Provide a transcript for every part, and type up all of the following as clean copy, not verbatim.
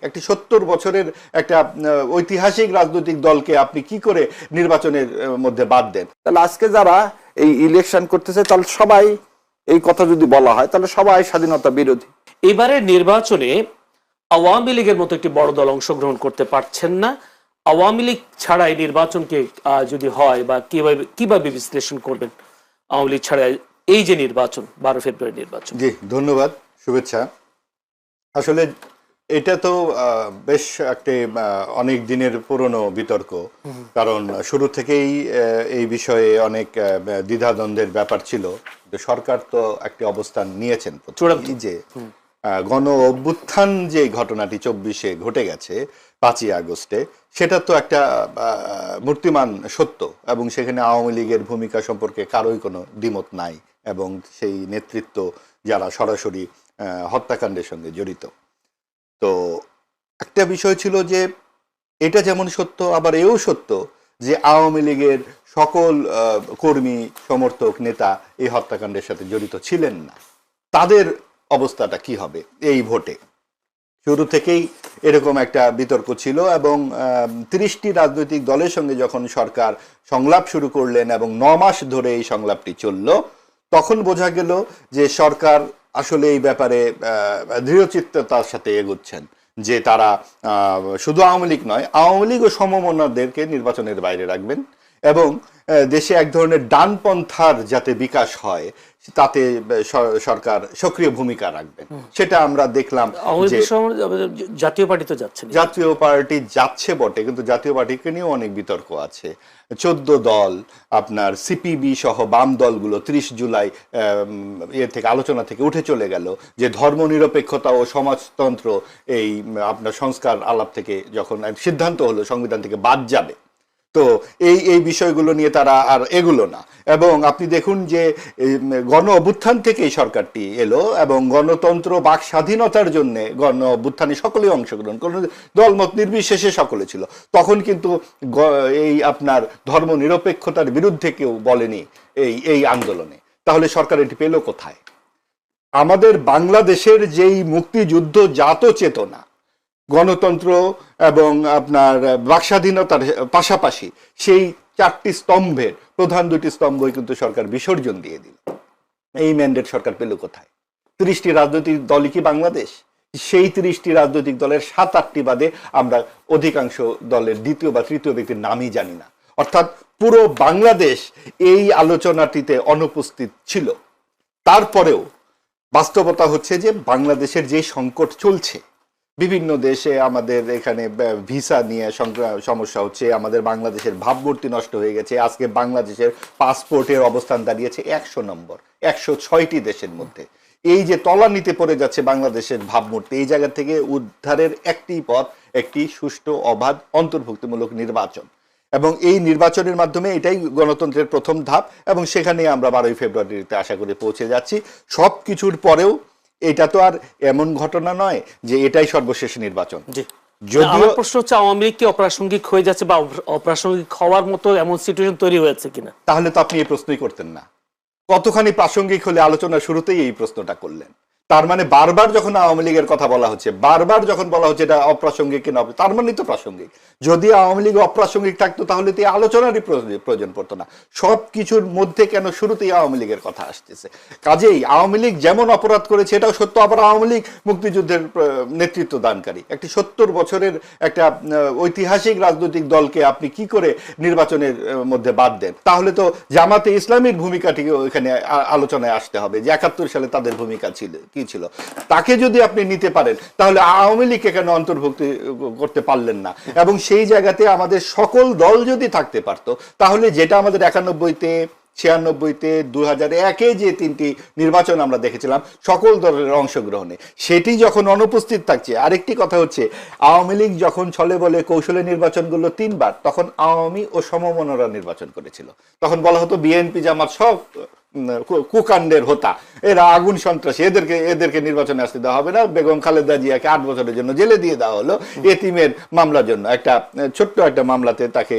একটি 70 বছরের একটা ঐতিহাসিক রাজনৈতিক দলকে আপনি কি করে নির্বাচনের মধ্যে বাদ দেন? তাহলে আজকে যারা এই ইলেকশন করতেছে তাহলে সবাই এই কথা যদি বলা হয় তাহলে সবাই স্বাধীনতা বিরোধী। এবারের নির্বাচনে আওয়ামী লীগের মতো একটি বড় দল অংশগ্রহণ করতে পারছেন না। আওয়ামী লীগ ছাড়া এই নির্বাচনকে যদি হয় বা কিভাবে বিশ্লেষণ করবেন আওয়ামী লীগ ছাড়া এই যে নির্বাচন 12 ফেব্রুয়ারি নির্বাচন? জি ধন্যবাদ, শুভেচ্ছা। আসলে এটা তো বেশ একটি অনেক দিনের পুরনো বিতর্ক, কারণ শুরু থেকেই এই বিষয়ে অনেক দ্বিধাদ্বন্দ্বের ব্যাপার ছিল। সরকার তো একটি অবস্থান নিয়েছেন যে গণ অভ্যুত্থান যে ঘটনাটি 24-এ ঘটে গেছে 5ই আগস্টে, সেটা তো একটা মূর্তিমান সত্য, এবং সেখানে আওয়ামী লীগের ভূমিকা সম্পর্কে কারোই কোনো দ্বিমত নাই, এবং সেই নেতৃত্ব যারা সরাসরি হত্যাকাণ্ডের সঙ্গে জড়িত। তো একটা বিষয় ছিল যে এটা যেমন সত্য, আবার এও সত্য যে আওয়ামী লীগের সকল কর্মী, সমর্থক, নেতা এই হত্যাকাণ্ডের সাথে জড়িত ছিলেন না। তাদের অবস্থাটা কি হবে এই ভোটে? শুরু থেকেই এরকম একটা বিতর্ক ছিল, এবং 30টি রাজনৈতিক দলের সঙ্গে যখন সরকার সংলাপ শুরু করলেন এবং 9 মাস ধরে এই সংলাপটি চলল, তখন বোঝা গেল যে সরকার আসলে এই ব্যাপারে দৃঢ়চিত্ততার সাথে এগোচ্ছেন, যে তারা শুধু আওয়ামী লীগ নয়, আওয়ামী লীগ ও সমমনাদেরকে নির্বাচনের বাইরে রাখবেন, এবং দেশে এক ধরনের ডানপন্থার যাতে বিকাশ হয় তাতে সরকার সক্রিয় ভূমিকা রাখবেন। সেটা আমরা দেখলাম যে জাতীয় পার্টি তো যাচ্ছে, জাতীয় পার্টি যাচ্ছে বটে, কিন্তু জাতীয় পার্টিকে নিয়েও অনেক বিতর্ক আছে। 14 দল, আপনার সিপিবি সহ বাম দলগুলো 30 জুলাই থেকে আলোচনা থেকে উঠে চলে গেল, যে ধর্মনিরপেক্ষতা ও সমাজতন্ত্র এই আপনার সংস্কার আলাপ থেকে যখন সিদ্ধান্ত হলো সংবিধান থেকে বাদ যাবে, তো এই বিষয়গুলো নিয়ে তারা আর এগুলো না। এবং আপনি দেখুন যে গণ অভ্যুত্থান থেকেই সরকারটি এলো, এবং গণতন্ত্র, বাক স্বাধীনতার জন্য গণ অভ্যুত্থানে সকলেই অংশগ্রহণ, কোনো দলমত নির্বিশেষে সকলে ছিল। তখন কিন্তু এই আপনার ধর্ম নিরপেক্ষতার বিরুদ্ধে কেউ বলেনি এই আন্দোলনে। তাহলে সরকার এটি পেল কোথায়? আমাদের বাংলাদেশের যেই মুক্তিযুদ্ধ জাত চেতনা, গণতন্ত্র এবং আপনার বাকস্বাধীনতার পাশাপাশি সেই 4টি স্তম্ভের প্রধান 2টি স্তম্ভই কিন্তু সরকার বিসর্জন দিয়ে দিল। এই ম্যান্ডেট সরকার পেল কোথায়? 30টি রাজনৈতিক দলই কি বাংলাদেশ? সেই 30টি রাজনৈতিক দলের 7-8টি বাদে আমরা অধিকাংশ দলের দ্বিতীয় বা তৃতীয় ব্যক্তির নামই জানি না। অর্থাৎ পুরো বাংলাদেশ এই আলোচনাটিতে অনুপস্থিত ছিল। তারপরেও বাস্তবতা হচ্ছে যে বাংলাদেশের যে সংকট চলছে, বিভিন্ন দেশে আমাদের এখানে ভিসা নিয়ে সমস্যা হচ্ছে, আমাদের বাংলাদেশের ভাবমূর্তি নষ্ট হয়ে গেছে। আজকে বাংলাদেশের পাসপোর্টের অবস্থান দাঁড়িয়েছে 100 নম্বর 106টি দেশের মধ্যে। এই যে তলানিতে পড়ে যাচ্ছে বাংলাদেশের ভাবমূর্তি, এই জায়গা থেকে উদ্ধারের একটি পথ, একটি সুষ্ঠু, অবাধ, অন্তর্ভুক্তিমূলক নির্বাচন, এবং এই নির্বাচনের মাধ্যমে এটাই গণতন্ত্রের প্রথম ধাপ, এবং সেখানে আমরা 12ই ফেব্রুয়ারিতে আশা করে পৌঁছে যাচ্ছি। সব কিছুর পরেও এটা তো আর এমন ঘটনা নয় যে এটাই সর্বশেষ নির্বাচন। যদিও প্রশ্ন হচ্ছে আওয়ামী লীগ কি অপ্রাসঙ্গিক হয়ে যাচ্ছে, বা অপ্রাসঙ্গিক হওয়ার মতো এমন সিচুয়েশন তৈরি হয়েছে কিনা? তাহলে তো আপনি এই প্রশ্নই করতেন না। কতখানি প্রাসঙ্গিক হলে আলোচনার শুরুতেই এই প্রশ্নটা করলেন। তার মানে বারবার যখন আওয়ামী লীগের কথা বলা হচ্ছে, বারবার যখন বলা হচ্ছে এটা অপ্রাসঙ্গিক কিনা, তার মানে তো প্রাসঙ্গিক। যদি আওয়ামী লীগ অপ্রাসঙ্গিক থাকতো তাহলে তো এই আলোচনারই প্রয়োজন পড়তো না। সব কিছুর মধ্যে কেন শুরুতেই আওয়ামী লীগের কথা আসতেছে? কাজেই আওয়ামী লীগ যেমন অপরাধ করেছে এটাও সত্য, আবার আওয়ামী লীগ মুক্তিযুদ্ধের নেতৃত্ব দানকারী একটি 70 বছরের একটা ঐতিহাসিক রাজনৈতিক দলকে আপনি কি করে নির্বাচনের মধ্যে বাদ দেন? তাহলে তো জামাতে ইসলামীর ভূমিকাটি এখানে আলোচনায় আসতে হবে, যে 71 সালে তাদের ভূমিকা ছিল কি ছিল। তাকে যদি আপনি নিতে পারেন তাহলে আওয়ামী লীগকে কেন অন্তর্ভুক্ত করতে পারলেন না? এবং সেই জায়গাতে আমাদের সকল দল যদি থাকতে পারতো, তাহলে যেটা আমাদের 91-তে, 96-তে, 2001-এ যে 3টি নির্বাচন আমরা দেখেছিলাম সকল দলের অংশগ্রহণে, সেটি যখন অনুপস্থিত থাকছে। আরেকটি কথা হচ্ছে, আওয়ামী লীগ যখন ছলে বলে কৌশলে নির্বাচনগুলো 3বার, তখন আওয়ামী ও সমমনারা নির্বাচন করেছিল। তখন বলা হতো বিএনপি জামাত সব কুকাণ্ডের হোতা, এরা আগুন সন্ত্রাসী, এদেরকে নির্বাচনে আসতে দেওয়া হবে না। বেগম খালেদা জিয়াকে 8 বছরের জন্য জেলে দিয়ে দেওয়া হলো এতিমের মামলার জন্য, একটা ছোট্ট একটা মামলাতে তাকে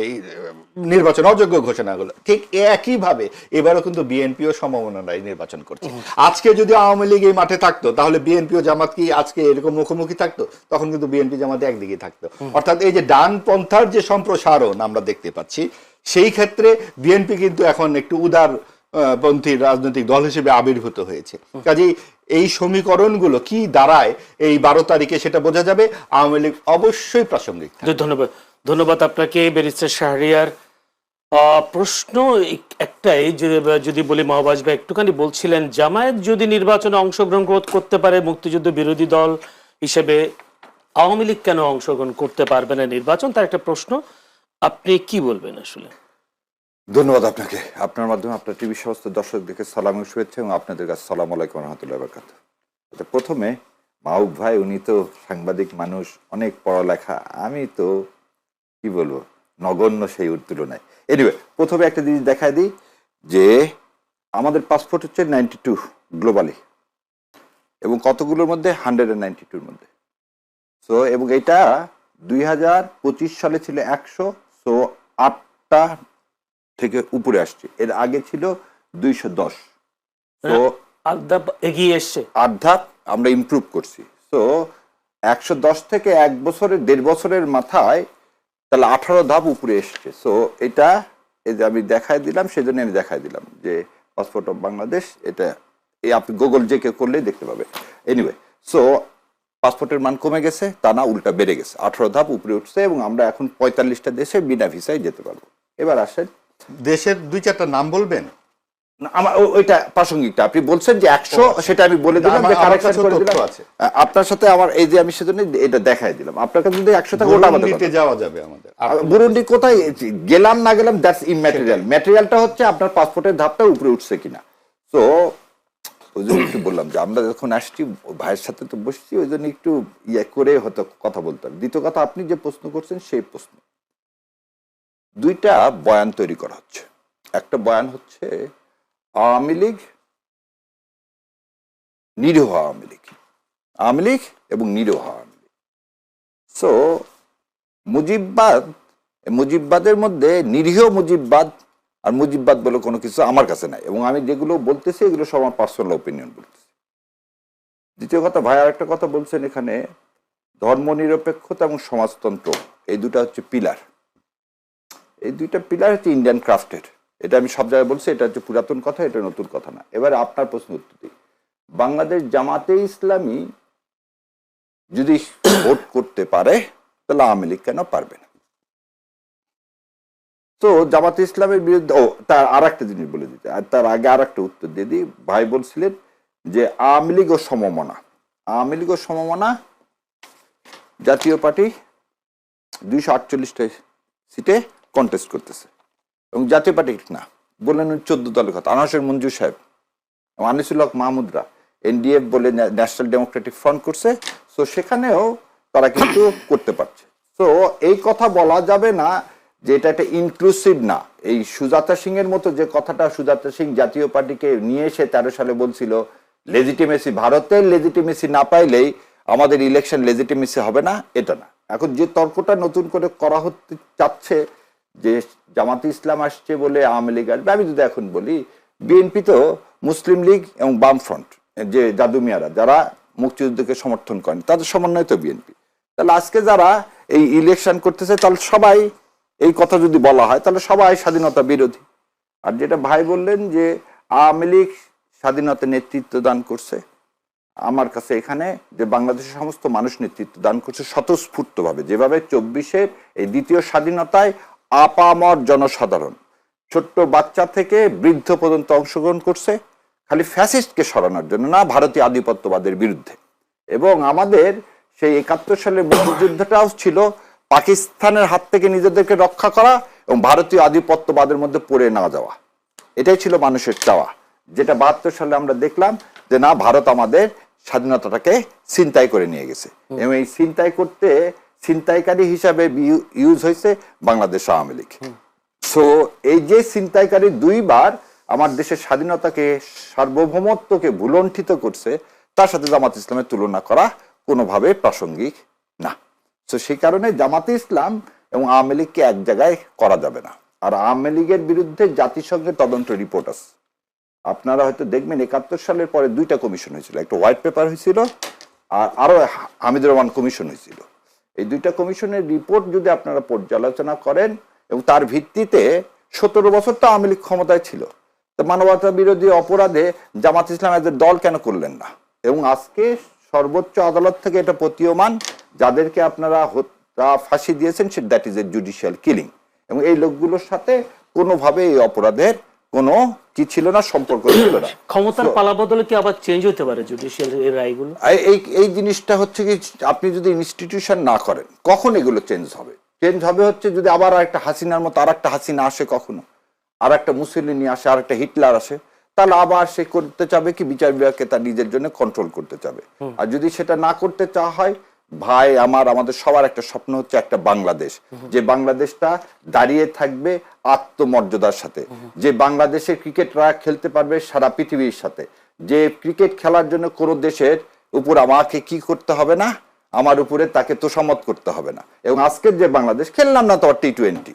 নির্বাচন অযোগ্য ঘোষণা হলো। ঠিক একইভাবে এবারও কিন্তু বিএনপিও সমমনায় নির্বাচন করছে। আজকে যদি আওয়ামী লীগ এই মাঠে থাকতো তাহলে বিএনপি ও জামাত কি আজকে এরকম মুখোমুখি থাকতো? তখন কিন্তু বিএনপি জামাত একদিকে থাকতো। অর্থাৎ এই যে ডানপন্থার যে সম্প্রসারণ আমরা দেখতে পাচ্ছি, সেই ক্ষেত্রে বিএনপি কিন্তু এখন একটু উদার পন্থী রাজনৈতিক দল হিসেবে আবির্ভূত হয়েছে। কাজেই এই সমীকরণগুলো কি দাঁড়ায় এই 12 তারিখে সেটা বোঝা যাবে। আওয়ামী লীগ অবশ্যই প্রাসঙ্গিক। ধন্যবাদ আপনাকে ব্যারিস্টার শাহরিয়ার। প্রশ্ন একটাই, যদি বলি মহাবাজ ভাই একটুখানি বলছিলেন জামায়াত যদি নির্বাচনে অংশগ্রহণ করতে পারে মুক্তিযুদ্ধ বিরোধী দল হিসেবে, আওয়ামী লীগ কেন অংশগ্রহণ করতে পারবে না নির্বাচন, তার একটা প্রশ্ন, আপনি কি বলবেন আসলে? ধন্যবাদ আপনাকে। আপনার মাধ্যমে আপনার টিভি সমস্ত দর্শকদেরকে সালাম ও শুভেচ্ছা, এবং আপনাদের কাছে আসসালামু আলাইকুম রহমতুল্লাহ বারাকাতুহু। প্রথমে মাহবুব ভাই, উনি তো সাংবাদিক মানুষ, অনেক পড়ালেখা, আমি তো কি বলবো নগণ্য সেই তুলনায়। এনিওয়ে, প্রথমে একটা জিনিস দেখায় দিই যে আমাদের পাসপোর্ট হচ্ছে 92 গ্লোবালি, এবং কতগুলোর মধ্যে 192-র মধ্যে। সো এবং এটা 2025 সালে ছিল 100, সো 8টা থেকে উপরে আসছে। এর আগে ছিল 210, তো এগিয়ে এসছে, আর্ধাপ আমরা ইমপ্রুভ করছি। সো 110 থেকে 1.5 বছরের মাথায় তাহলে 18 ধাপ উপরে এসছে। সো এটা এই যে আমি দেখাই দিলাম, সেজন্য আমি দেখাই দিলাম যে পাসপোর্ট অফ বাংলাদেশ, এটা এই আপনি গুগল যে কেউ করলেই দেখতে পাবে। এনিওয়ে, সো পাসপোর্টের মান কমে গেছে, তা না উল্টা বেড়ে গেছে, 18 ধাপ উপরে উঠছে, এবং আমরা এখন 45টা দেশে বিনা ভিসায় যেতে পারবো। এবার আসেন, দেশের 2-4টা নাম বলবেন? আমার ওইটা প্রাসঙ্গিকটা আপনি বলছেন যে 100, সেটা আমি বলে দিলাম, যে কারেকশন করে দিলাম আপনার সাথে। আমার এই যে আমি সেজন্য এটা দেখাই দিলাম, আপনার কাছে যদি 100 টাকা ওটা আমাদের যাওয়া যাবে। আমাদের বুরুন্ডি কোথায় গেলাম না গেলাম, দ্যাটস ইমম্যাটেরিয়াল। ম্যাটেরিয়ালটা হচ্ছে আপনার পাসপোর্টের ধাপটা উপরে উঠছে কিনা। তো ওই জন্য একটু বললাম যে আমরা যখন আসছি ভাইয়ের সাথে তো বসছি, ওই জন্য একটু ইয়ে করে হয়তো কথা বলতাম। দ্বিতীয় কথা, আপনি যে প্রশ্ন করছেন সেই প্রশ্ন, 2টা বয়ান তৈরি করা হচ্ছে। একটা বয়ান হচ্ছে আওয়ামী লীগ, নিরীহ আওয়ামী লীগ, আওয়ামী লীগ এবং নিরীহ আওয়ামী লীগ। সো মুজিববাদের মধ্যে নিরীহ মুজিববাদ আর মুজিববাদ বলে কোনো কিছু আমার কাছে নাই, এবং আমি যেগুলো বলতেছি এগুলো সব আমার পার্সোনাল ওপিনিয়ন বলতেছি। দ্বিতীয় কথা, ভাই আর একটা কথা বলছেন এখানে, ধর্মনিরপেক্ষতা এবং সমাজতন্ত্র, এই দুটা হচ্ছে পিলার। এই 2টা পিলার হচ্ছে ইন্ডিয়ান ক্রাফটের। এটা আমি সব জায়গায় বলছি, এটা হচ্ছে পুরাতন কথা, এটা নতুন কথা না। এবারে আপনার প্রশ্ন উত্তর দিই, বাংলাদেশ জামাতে ইসলামী যদি ভোট করতে পারে তাহলে আওয়ামী লীগ কেন পারবে না? তো জামাতে ইসলামের বিরুদ্ধে, তার আর একটা জিনিস বলে দিতে, আর তার আগে আর একটা উত্তর দিয়ে দিই। ভাই বলছিলেন যে আওয়ামী লীগ ও সমমনা, আওয়ামী লীগ ও সমমনা, জাতীয় পার্টি 248টা সিটে কন্টেস্ট করতেছে, এবং জাতীয় পার্টি না বললেন 14 দলের কথা। আনাসের মঞ্জুর সাহেব, আনিসুল হক মাহমুদরা এনডিএফ বলে ন্যাশনাল ডেমোক্রেটিক ফ্রন্ট করছে। সো সেখানেও তারা কিন্তু করতে পারছে। সো এই কথা বলা যাবে না যে এটা একটা ইনক্লুসিভ না। এই সুজাতা সিং এর মতো যে কথাটা সুজাতা সিং জাতীয় পার্টিকে নিয়ে এসে 13 সালে বলছিল লেজিটিমেসি, ভারতের লেজিটিমেসি না পাইলেই আমাদের ইলেকশন লেজিটিমেসি হবে না, এটা না। এখন যে তর্কটা নতুন করে করা হতে চাচ্ছে যে জামাতে ইসলাম আসছে বলে আওয়ামী লীগ আসবে, আমি যদি এখন বলি বিএনপি তো মুসলিম লীগ এবং বামফ্রন্ট, যে জাদু মিয়ারা যারা মুক্তিযুদ্ধকে সমর্থন করেন, তাদের সমন্বয় তো বিএনপি। তাহলে আজকে যারা এই ইলেকশন করতেছে, তাহলে সবাই এই কথা যদি বলা হয় তাহলে সবাই স্বাধীনতা বিরোধী। আর যেটা ভাই বললেন যে আওয়ামী লীগ স্বাধীনতা নেতৃত্ব দান করছে, আমার কাছে এখানে যে বাংলাদেশের সমস্ত মানুষ নেতৃত্ব দান করছে স্বতঃস্ফূর্তভাবে, যেভাবে 24-এর এই দ্বিতীয় স্বাধীনতায় আপামর জনসাধারণ ছোট্ট বাচ্চা থেকে বৃদ্ধ পর্যন্ত অংশগ্রহণ করছে, খালি ফ্যাসিস্টকে সরানোর জন্য না, ভারতীয় আধিপত্যবাদের বিরুদ্ধে। এবং আমাদের সেই 71 সালের মুক্তিযুদ্ধটাও ছিল পাকিস্তানের হাত থেকে নিজেদেরকে রক্ষা করা এবং ভারতীয় আধিপত্যবাদের মধ্যে পড়ে না যাওয়া। এটাই ছিল মানুষের চাওয়া, যেটা 72 সালে আমরা দেখলাম যে না, ভারত আমাদের স্বাধীনতাটাকে ছিনতাই করে নিয়ে গেছে, এবং এই ছিনতাই করতে ছিনতাইকারী হিসাবে ইউজ হয়েছে বাংলাদেশ আওয়ামী লীগ। সো এই যে ছিনতাইকারী 2বার আমার দেশের স্বাধীনতাকে, সার্বভৌমত্বকে ভুলণ্ঠিত করছে, তার সাথে জামাত ইসলামের তুলনা করা কোনোভাবে প্রাসঙ্গিক না। তো সেই কারণে জামাতে ইসলাম এবং আওয়ামী লীগকে এক জায়গায় করা যাবে না। আর আওয়ামী লীগের বিরুদ্ধে জাতিসংঘের তদন্ত রিপোর্ট আছে, আপনারা হয়তো দেখবেন 71 সালের পরে 2টা কমিশন হয়েছিল, একটা হোয়াইট পেপার হয়েছিল আর আরো হামিদুর রহমান কমিশন হয়েছিল। এই 2টা কমিশনের রিপোর্ট যদি আপনারা পর্যালোচনা করেন এবং তার ভিত্তিতে 17 বছর তো আওয়ামী লীগ ক্ষমতায় ছিল, তো মানবতা বিরোধী অপরাধে জামাত ইসলাম এদের দল কেন করলেন না? এবং আজকে সর্বোচ্চ আদালত থেকে এটা প্রতীয়মান, যাদেরকে আপনারা ফাঁসি দিয়েছেন that is a judicial killing, এবং এই লোকগুলোর সাথে কোনোভাবে এই অপরাধের কোনো কি ছিল না, সম্পর্ক ছিল না। ক্ষমতার পালাবদলে কি আবার চেঞ্জ হতে পারে জুডিশিয়াল এর রায়গুলো? এই জিনিসটা হচ্ছে কি, আপনি যদি ইনস্টিটিউশন না করেন কখন এগুলো চেঞ্জ হবে? চেঞ্জ হবে হচ্ছে যদি আবার একটা হাসিনার মতো আর একটা হাসিনা আসে, কখনো আর একটা মুসলিনি আসে, আর একটা হিটলার আসে, তাহলে আবার সে করতে চাবে কি বিচার বিভাগকে তার নিজের জন্য কন্ট্রোল করতে চাবে। আর যদি সেটা না করতে চাওয়া হয়, ভাই আমাদের সবার একটা স্বপ্ন হচ্ছে একটা বাংলাদেশ, যে বাংলাদেশটা দাঁড়িয়ে থাকবে আত্মমর্যাদার সাথে, যে বাংলাদেশের ক্রিকেটরা খেলতে পারবে সারা পৃথিবীর সাথে, যে ক্রিকেট খেলার জন্য কোনো দেশের উপর আমাকে কি করতে হবে না, আমার উপরে তাকে তোষামত করতে হবে না। এবং আজকের যে বাংলাদেশ, খেললাম না তোমার T20,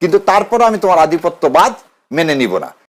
কিন্তু তারপর আমি তোমার আধিপত্যবাদ মেনে নিব না।